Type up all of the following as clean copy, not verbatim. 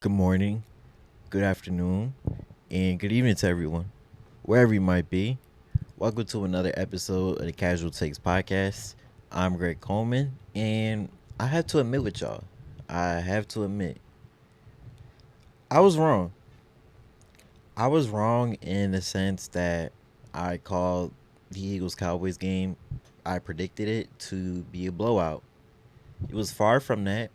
Good morning, good afternoon, and good evening to everyone, wherever you might be. Welcome to another episode of the Causal Takes Podcast. I'm Greg Coleman, and I have to admit with y'all, I have to admit, I was wrong. I was wrong in the sense that I called the Eagles Cowboys game, I predicted it to be a blowout. It was far from that,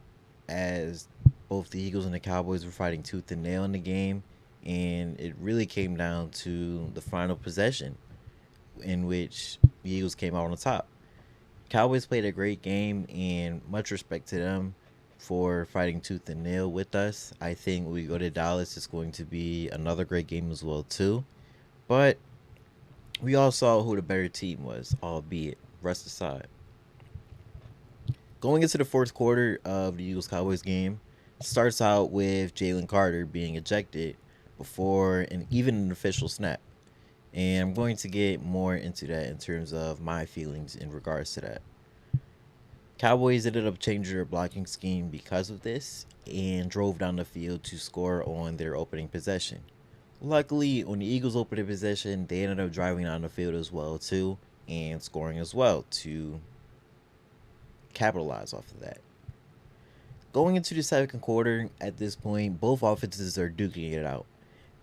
as both the Eagles and the Cowboys were fighting tooth and nail in the game, and it really came down to the final possession, in which the Eagles came out on the top. Cowboys played a great game, and much respect to them for fighting tooth and nail with us. I think when we go to Dallas, it's going to be another great game as well too. But we all saw who the better team was, albeit rest aside. Going into the fourth quarter of the Eagles Cowboys game, starts out with Jalen Carter being ejected before even an official snap. And I'm going to get more into that in terms of my feelings in regards to that. Cowboys ended up changing their blocking scheme because of this and drove down the field to score on their opening possession. Luckily, on the Eagles' opening possession, they ended up driving down the field as well too and scoring as well to capitalize off of that. Going into the second quarter, at this point, both offenses are duking it out,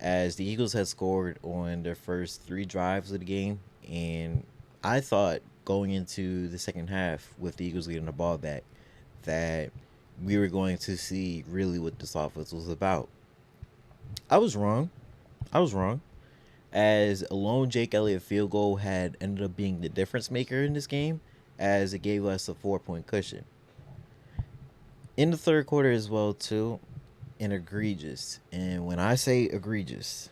as the Eagles had scored on their first three drives of the game, and I thought going into the second half with the Eagles getting the ball back that we were going to see really what this offense was about. I was wrong. I was wrong, as a lone Jake Elliott field goal had ended up being the difference maker in this game, as it gave us a 4 point cushion. In the third quarter as well too, an egregious, and when I say egregious,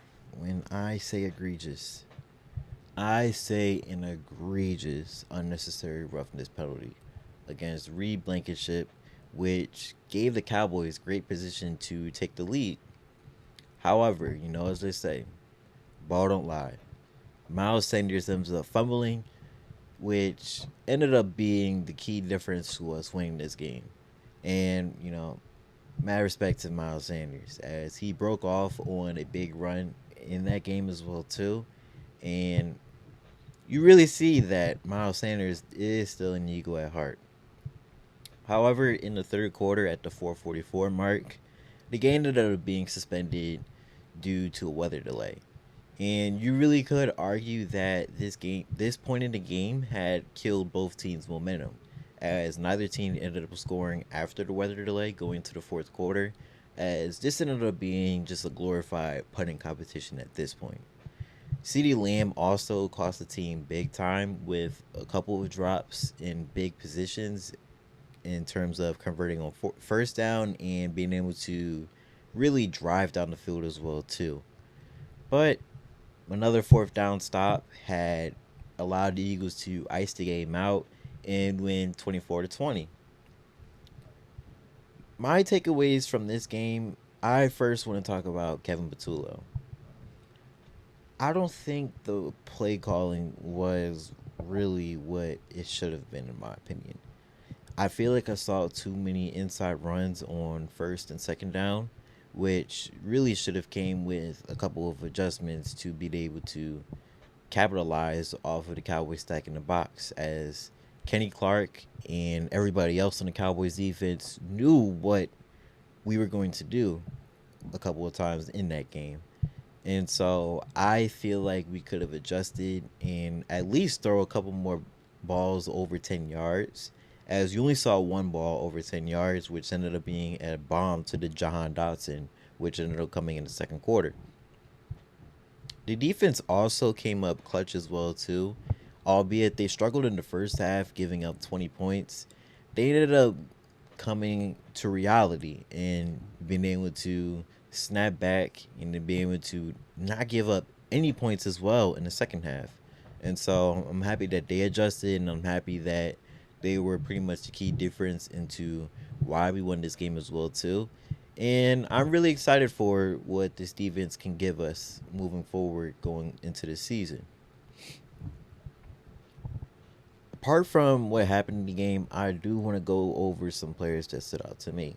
I say an egregious unnecessary roughness penalty against Reed Blankenship, which gave the Cowboys great position to take the lead. However, as they say, ball don't lie. Miles Sanders ends up fumbling, which ended up being the key difference to us winning this game. And, mad respect to Miles Sanders, as he broke off on a big run in that game as well too. And you really see that Miles Sanders is still an Eagle at heart. However, in the third quarter at the 4:44 mark, the game ended up being suspended due to a weather delay. And you really could argue that this point in the game had killed both teams' momentum, as neither team ended up scoring after the weather delay going to the fourth quarter, as this ended up being just a glorified punting competition at this point. CeeDee Lamb also cost the team big time with a couple of drops in big positions in terms of converting on first down and being able to really drive down the field as well too. But another fourth down stop had allowed the Eagles to ice the game out and win 24-20. My takeaways from this game, I first want to talk about Kevin Patullo. I don't think the play calling was really what it should have been, in my opinion. I feel like I saw too many inside runs on first and second down, which really should have came with a couple of adjustments to be able to capitalize off of the Cowboys stack in the box, as Kenny Clark and everybody else on the Cowboys defense knew what we were going to do a couple of times in that game. And so I feel like we could have adjusted and at least throw a couple more balls over 10 yards, as you only saw one ball over 10 yards, which ended up being a bomb to the Jahan Dotson, which ended up coming in the second quarter. The defense also came up clutch as well too, albeit they struggled in the first half, giving up 20 points. They ended up coming to reality and being able to snap back and to be able to not give up any points as well in the second half. And so I'm happy that they adjusted, and I'm happy that they were pretty much the key difference into why we won this game as well too. And I'm really excited for what this defense can give us moving forward going into the season. Apart from what happened in the game, I do want to go over some players that stood out to me.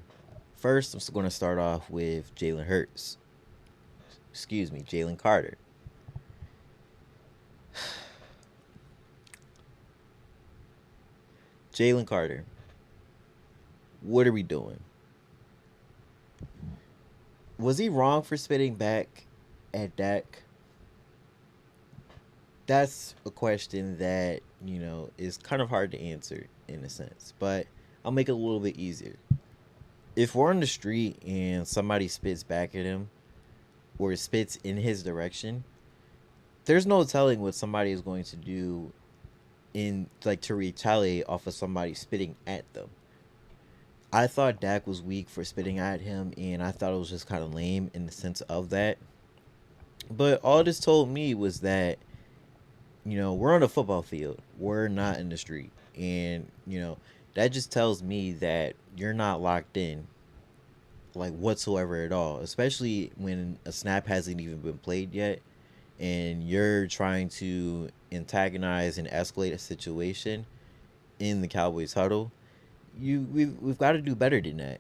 First, I'm going to start off with Jalen Carter. Jalen Carter, what are we doing? Was he wrong for spitting back at Dak? That's a question that, is kind of hard to answer in a sense, but I'll make it a little bit easier. If we're on the street and somebody spits back at him or spits in his direction, there's no telling what somebody is going to do in like to retaliate off of somebody spitting at them. I thought Dak was weak for spitting at him, and I thought it was just kind of lame in the sense of that. But all this told me was that, we're on a football field. We're not in the street. And, that just tells me that you're not locked in, like, whatsoever at all, especially when a snap hasn't even been played yet and you're trying to antagonize and escalate a situation in the Cowboys huddle. We've got to do better than that.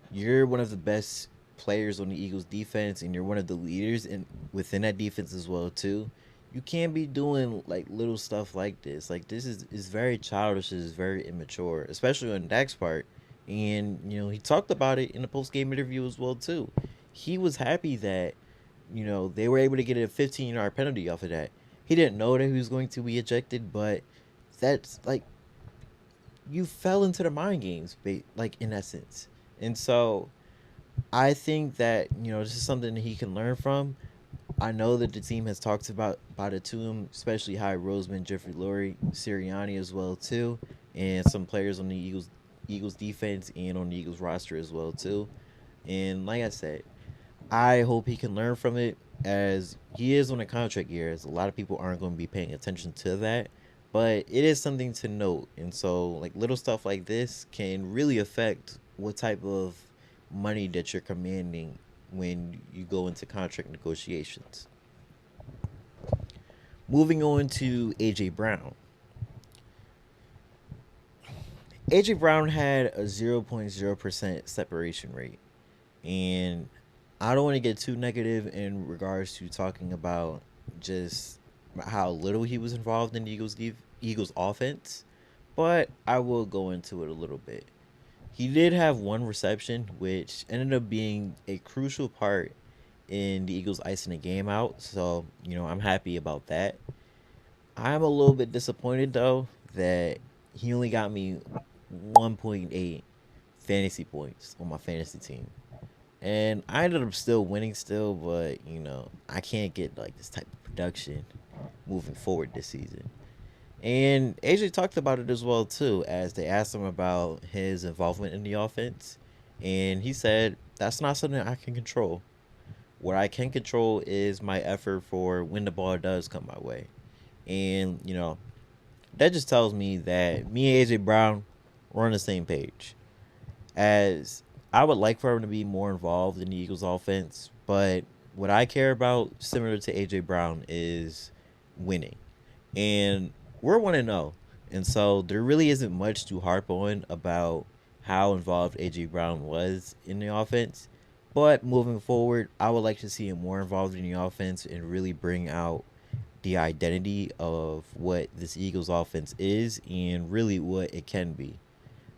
You're one of the best players on the Eagles defense, and you're one of the leaders in within that defense as well too. You can't be doing like little stuff like this. Like this is very childish. It's very immature, especially on Dak's part. And he talked about it in the post game interview as well too. He was happy that they were able to get a 15-yard penalty off of that. He didn't know that he was going to be ejected, but that's like you fell into the mind games, like in essence. And so I think that this is something that he can learn from. I know that the team has talked about it to him, especially High Roseman, Jeffrey Lurie, Sirianni as well too, and some players on the Eagles defense and on the Eagles roster as well too. And like I said, I hope he can learn from it, as he is on a contract year. As a lot of people aren't going to be paying attention to that, but it is something to note. And so, like little stuff like this can really affect what type of money that you're commanding when you go into contract negotiations. Moving on to AJ Brown. AJ Brown had a 0.0% separation rate, and I don't want to get too negative in regards to talking about just how little he was involved in the Eagles offense, but I will go into it a little bit. He did have one reception, which ended up being a crucial part in the Eagles icing the game out. So, I'm happy about that. I'm a little bit disappointed, though, that he only got me 1.8 fantasy points on my fantasy team. And I ended up still winning but, I can't get like this type of production moving forward this season. And AJ talked about it as well too, as they asked him about his involvement in the offense, and he said that's not something I can control. What I can control is my effort for when the ball does come my way. And that just tells me that me and AJ Brown we're on the same page. As I would like for him to be more involved in the Eagles offense, but what I care about, similar to AJ Brown, is winning. And we're 1-0. And so there really isn't much to harp on about how involved AJ Brown was in the offense. But moving forward, I would like to see him more involved in the offense and really bring out the identity of what this Eagles offense is and really what it can be.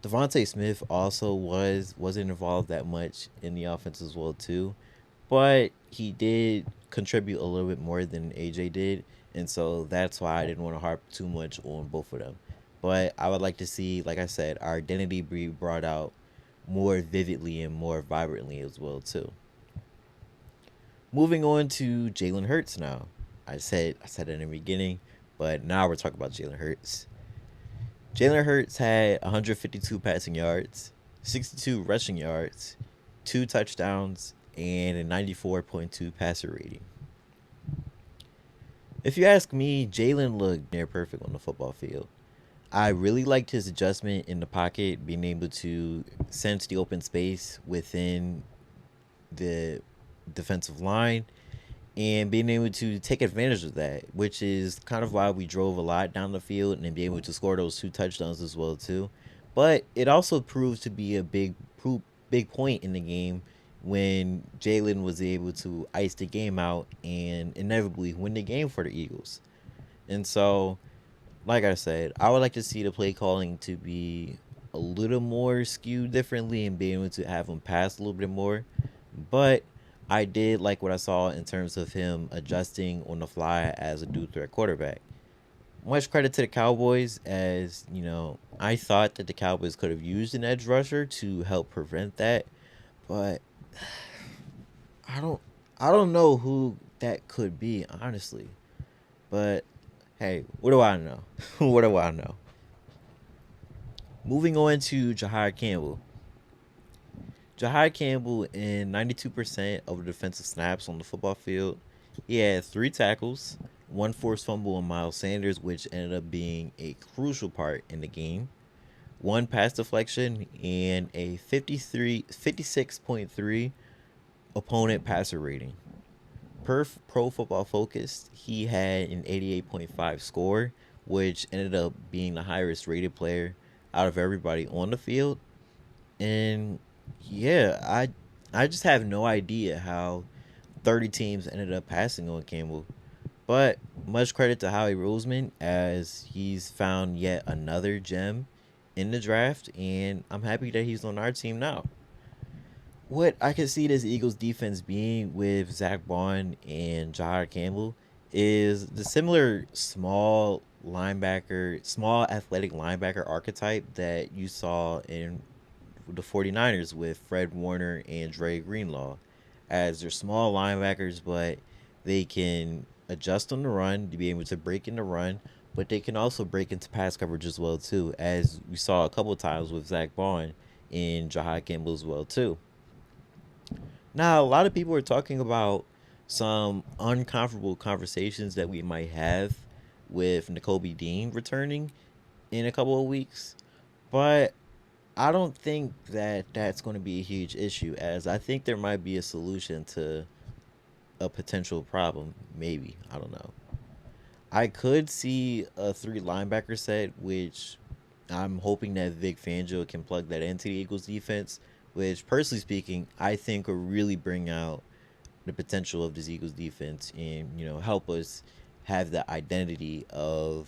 Devontae Smith also wasn't involved that much in the offense as well too, but he did contribute a little bit more than AJ did, and so that's why I didn't want to harp too much on both of them. But I would like to see, like I said, our identity be brought out more vividly and more vibrantly as well too. Moving on to Jalen Hurts now. I said it in the beginning, but now we're talking about Jalen Hurts. Jalen Hurts had 152 passing yards, 62 rushing yards, 2 touchdowns, and a 94.2 passer rating. If you ask me, Jalen looked near perfect on the football field. I really liked his adjustment in the pocket, being able to sense the open space within the defensive line and being able to take advantage of that, which is kind of why we drove a lot down the field and then be able to score those 2 touchdowns as well too. But it also proved to be a big big point in the game when Jalen was able to ice the game out and inevitably win the game for the Eagles. And so, like I said, I would like to see the play calling to be a little more skewed differently and be able to have him pass a little bit more. But I did like what I saw in terms of him adjusting on the fly as a dual threat quarterback. Much credit to the Cowboys, as you know, I thought that the Cowboys could have used an edge rusher to help prevent that, but I don't I don't know who that could be, honestly. But hey, what do I know? What do I know? Moving on to Jihaad Campbell. Jihaad Campbell, in 92% of the defensive snaps on the football field, he had 3 tackles, one forced fumble on Miles Sanders, which ended up being a crucial part in the game, one pass deflection, and a 56.3 opponent passer rating. Per Pro Football Focus, he had an 88.5 score, which ended up being the highest rated player out of everybody on the field. And yeah, I just have no idea how 30 teams ended up passing on Campbell. But much credit to Howie Roseman, as he's found yet another gem in the draft, and I'm happy that he's on our team now. What I can see this Eagles defense being with Zach Bond and Jihaad Campbell is the similar small athletic linebacker archetype that you saw in the 49ers with Fred Warner and Dre Greenlaw, as they're small linebackers, but they can adjust on the run to be able to break in the run, but they can also break into pass coverage as well too, as we saw a couple of times with Zach Bond and Jihaad Campbell as well too. Now, a lot of people are talking about some uncomfortable conversations that we might have with N'Kobe Dean returning in a couple of weeks, but I don't think that that's going to be a huge issue, as I think there might be a solution to a potential problem. Maybe. I don't know. I could see a 3 linebacker set, which I'm hoping that Vic Fangio can plug that into the Eagles defense, which, personally speaking, I think will really bring out the potential of this Eagles defense and, help us have the identity of,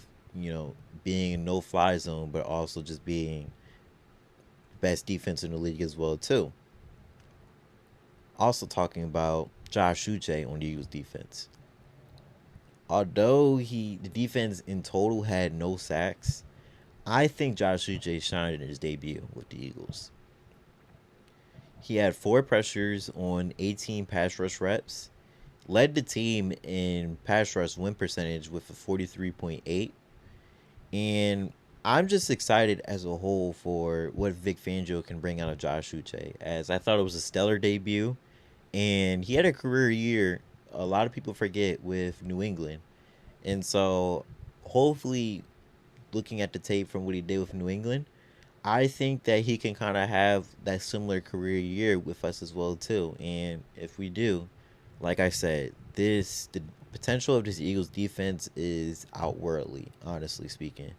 being a no fly zone, but also just being best defense in the league as well too. Also talking about Josh Uche on the Eagles defense. Although the defense in total had no sacks, I think Josh Uche shined in his debut with the Eagles. He had 4 pressures on 18 pass rush reps, led the team in pass rush win percentage with a 43.8, and I'm just excited as a whole for what Vic Fangio can bring out of Josh Uche, as I thought it was a stellar debut, and he had a career year. A lot of people forget with New England, and so hopefully, looking at the tape from what he did with New England, I think that he can kind of have that similar career year with us as well too. And if we do, like I said, the potential of this Eagles defense is outwardly, honestly speaking.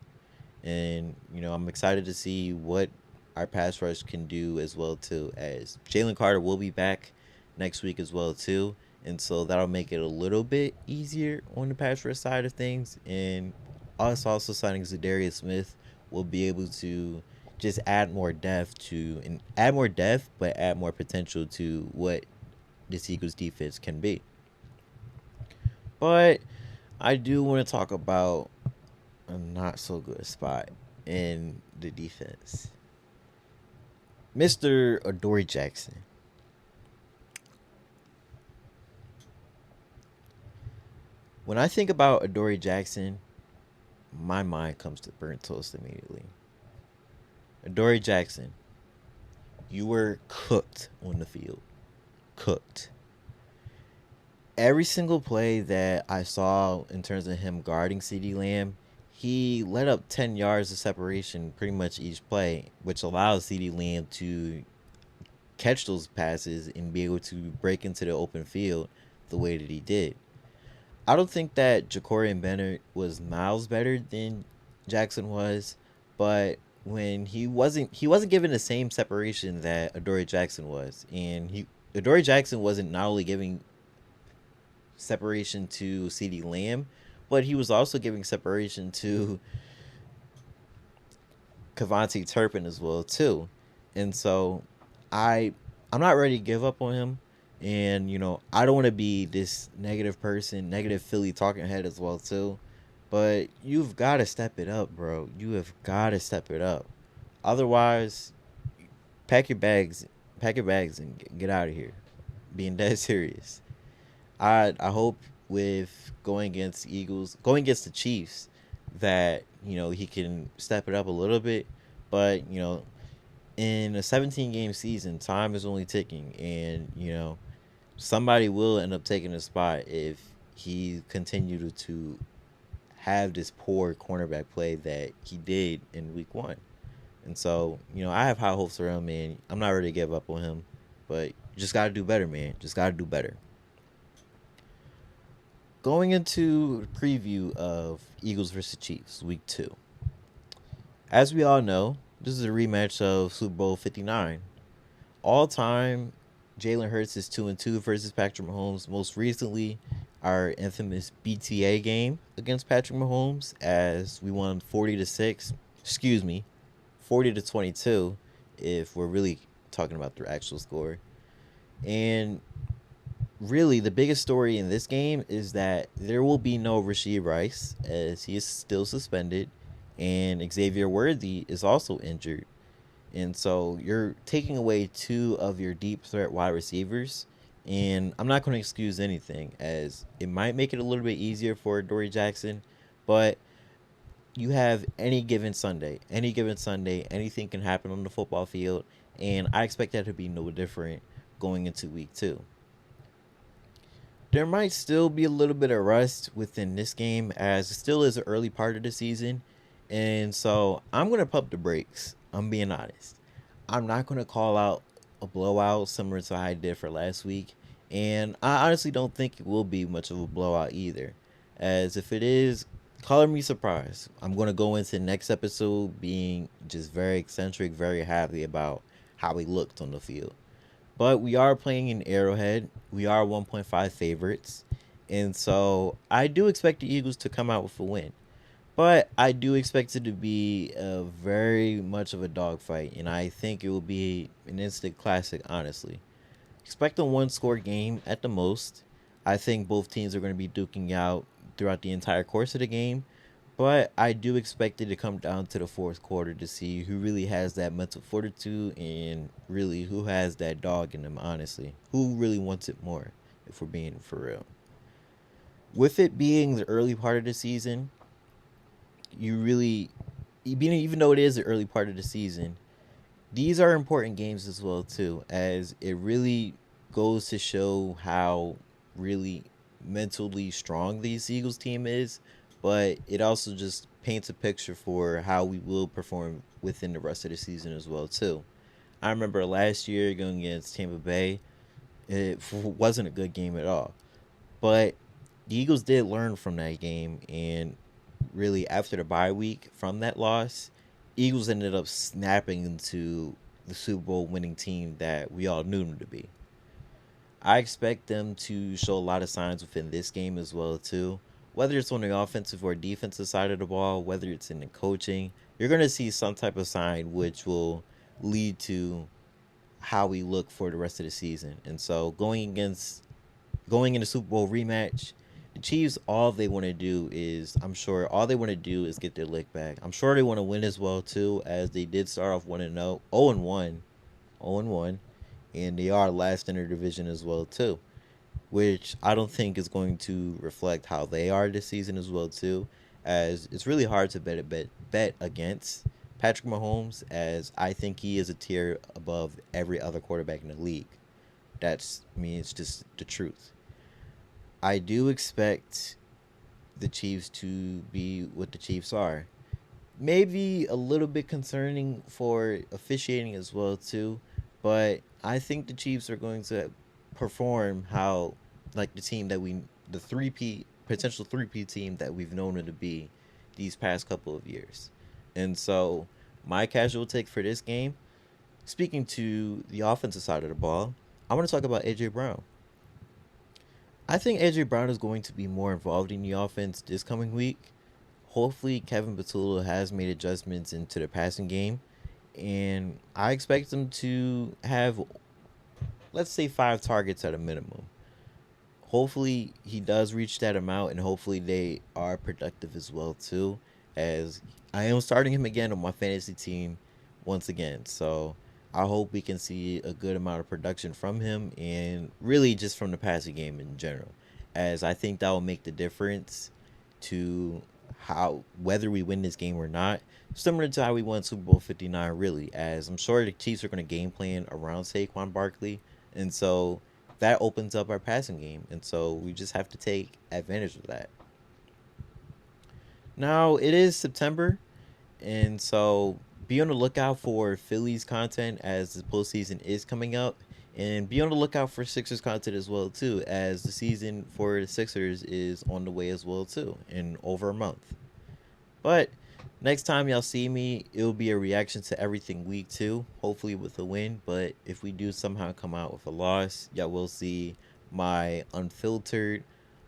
And I'm excited to see what our pass rush can do as well too. As Jalen Carter will be back next week as well too, and so that'll make it a little bit easier on the pass rush side of things. And us also signing Zadarius Smith will be able to just add more depth, but add more potential to what this Eagles defense can be. But I do want to talk about a not so good spot in the defense. Mr. Adoree Jackson. When I think about Adoree Jackson, my mind comes to burnt toast immediately. Adoree Jackson, you were cooked on the field. Cooked. Every single play that I saw in terms of him guarding CeeDee Lamb, he let up 10 yards of separation pretty much each play, which allows CeeDee Lamb to catch those passes and be able to break into the open field the way that he did. I don't think that Jacorian Bennett was miles better than Jackson was, but when he wasn't given the same separation that Adoree Jackson was, and he Adoree Jackson wasn't not only giving separation to CeeDee Lamb, but he was also giving separation to Cavante Turpin as well too. And so I I'm not ready to give up on him. And I don't want to be this negative person, negative Philly talking head as well too. But you've got to step it up, bro. You have got to step it up. Otherwise, pack your bags, pack your bags and get out of here. Being dead serious. I hope with going against the Chiefs, that he can step it up a little bit. But in a 17 game season, time is only ticking, and somebody will end up taking a spot if he continued to have this poor cornerback play that he did in week 1. And so, I have high hopes for him, man. I'm not ready to give up on him, but you just got to do better, man. Just got to do better. Going into the preview of Eagles versus Chiefs, week 2. As we all know, this is a rematch of Super Bowl 59. All time, Jalen Hurts is 2-2 versus Patrick Mahomes. Most recently, our infamous BTA game against Patrick Mahomes, as we won 40-6. Excuse me, 40-22, if we're really talking about the actual score. And really, the biggest story in this game is that there will be no Rashee Rice, as he is still suspended, and Xavier Worthy is also injured. And so you're taking away 2 of your deep threat wide receivers. And I'm not going to excuse anything, as it might make it a little bit easier for Adoree Jackson. But you have any given Sunday, anything can happen on the football field. And I expect that to be no different going into week 2. There might still be a little bit of rust within this game, as it still is an early part of the season. And so I'm going to pump the brakes. I'm being honest. I'm not going to call out a blowout similar to how I did for last week. And I honestly don't think it will be much of a blowout either. As if it is, color me surprised. I'm going to go into the next episode being just very eccentric, very happy about how he looked on the field. But we are playing in Arrowhead. We are 1.5 favorites. And so I do expect the Eagles to come out with a win. But I do expect it to be a very much of a dogfight. And I think it will be an instant classic, honestly. Expect a 1-score game at the most. I think both teams are going to be duking out throughout the entire course of the game. But I do expect it to come down to the fourth quarter to see who really has that mental fortitude and really who has that dog in them, honestly. Who really wants it more, if we're being for real. With it being the early part of the season, even though it is the early part of the season, these are important games as well, too, as it really goes to show how really mentally strong the Eagles team is. But it also just paints a picture for how we will perform within the rest of the season as well, too. I remember last year going against Tampa Bay, it wasn't a good game at all. But the Eagles did learn from that game, and really after the bye week from that loss, Eagles ended up snapping into the Super Bowl winning team that we all knew them to be. I expect them to show a lot of signs within this game as well, too. Whether it's on the offensive or defensive side of the ball, whether it's in the coaching, you're going to see some type of sign which will lead to how we look for the rest of the season. And so going in the Super Bowl rematch, the Chiefs, all they want to do is get their lick back. I'm sure they want to win as well, too, as they did start off 1-0, 0-1, and they are last in their division as well, too, which I don't think is going to reflect how they are this season as well, too, as it's really hard to bet against Patrick Mahomes, as I think he is a tier above every other quarterback in the league. It's just the truth. I do expect the Chiefs to be what the Chiefs are. Maybe a little bit concerning for officiating as well, too, but I think the Chiefs are going to perform how, like, the potential 3P team that we've known it to be these past couple of years. And so my casual take for this game, speaking to the offensive side of the ball, I want to talk about AJ Brown. I think AJ Brown is going to be more involved in the offense this coming week. Hopefully, Kevin Patullo has made adjustments into the passing game, and I expect him to have, let's say, 5 targets at a minimum. Hopefully, he does reach that amount, and hopefully, they are productive as well too. As I am starting him again on my fantasy team once again, so I hope we can see a good amount of production from him, and really just from the passing game in general, as I think that will make the difference to how whether we win this game or not. Similar to how we won Super Bowl 59, really, as I'm sure the Chiefs are going to game plan around Saquon Barkley, and so that opens up our passing game, and so we just have to take advantage of that. Now it is September, and so be on the lookout for Phillies content as the postseason is coming up, and be on the lookout for Sixers content as well too, as the season for the Sixers is on the way as well too in over a month. But next time y'all see me, it'll be a reaction to everything week 2, hopefully with a win. But if we do somehow come out with a loss, y'all will see my unfiltered,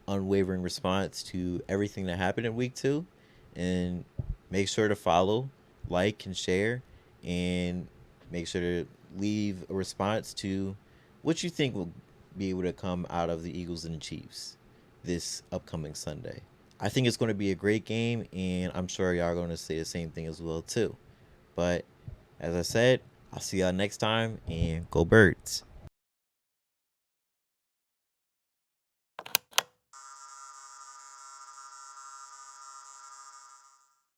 unwavering response to everything that happened in week 2. And make sure to follow, like, and share, and make sure to leave a response to what you think will be able to come out of the Eagles and the Chiefs this upcoming Sunday. I think it's going to be a great game, and I'm sure y'all are going to say the same thing as well too. But as I said, I'll see y'all next time, and go Birds.